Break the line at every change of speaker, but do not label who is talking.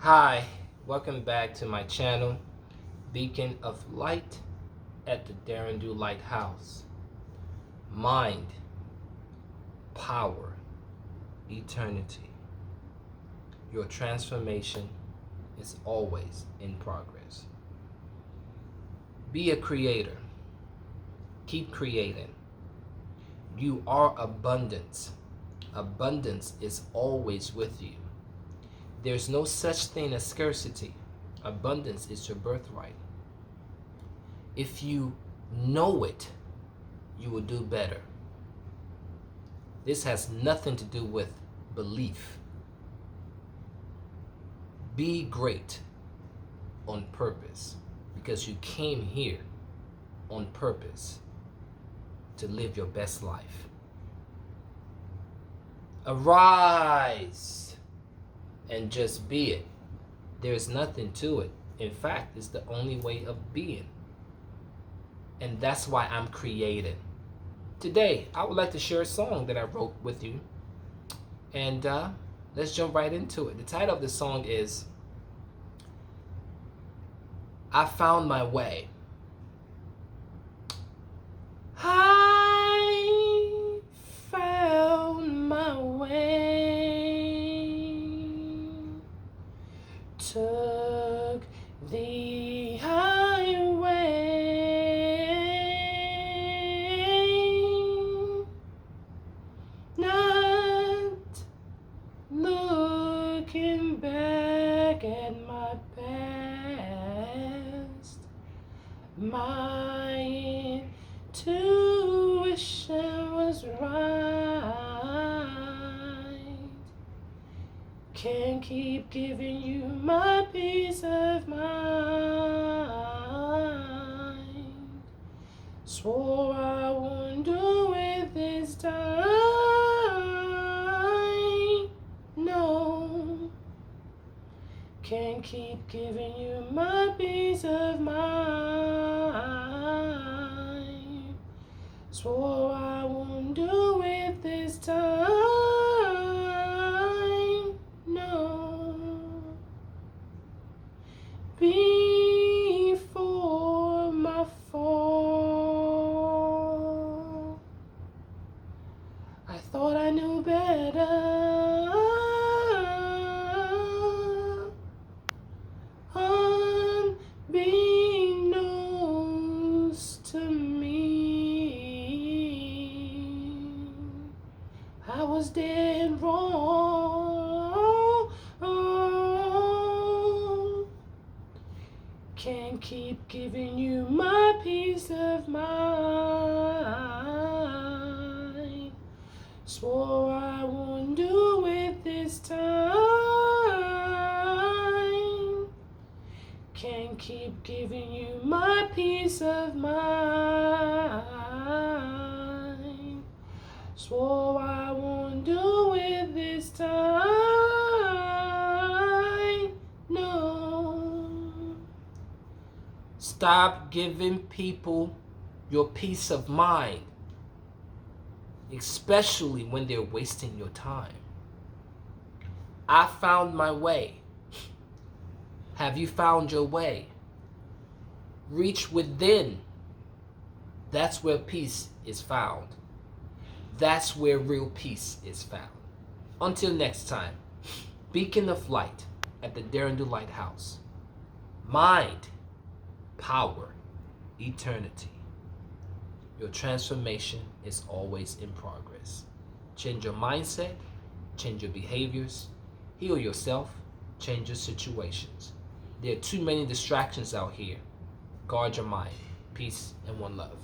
Hi, welcome back to my channel, Beacon of Light at the Derringdo Lighthouse. Mind, power, eternity. Your transformation is always in progress. Be a creator. Keep creating. You are abundance. Abundance is always with you. There's no such thing as scarcity. Abundance is your birthright. If you know it, you will do better. This has nothing to do with belief. Be great on purpose because you came here on purpose to live your best life. Arise and just be it. There's nothing to it. In fact, it's the only way of being. And that's why I'm creating. Today, I would like to share a song that I wrote with you. And let's jump right into it. The title of the song is I Found My Way. I found my way. Took the highway, not looking back at my past. My intuition was right. Can't keep giving you my peace of mind. Swore I wouldn't do it this time. No. Can't keep giving you my peace of mind. Swore I won't do it this time. No. Before my fall, I thought I knew better. Unbeknownst to me, I was dead wrong. Can't keep giving you my peace of mind. Swore I wouldn't do it this time. Can't keep giving you my peace of mind. Swore I won't do it this time. No. Stop giving people your peace of mind, especially when they're wasting your time. I found my way. Have you found your way? Reach within. That's where peace is found. That's where real peace is found. Until next time, Beacon of Light at the Derringdo Lighthouse. Mind, power, eternity. Your transformation is always in progress. Change your mindset, change your behaviors, heal yourself, change your situations. There are too many distractions out here. Guard your mind. Peace and one love.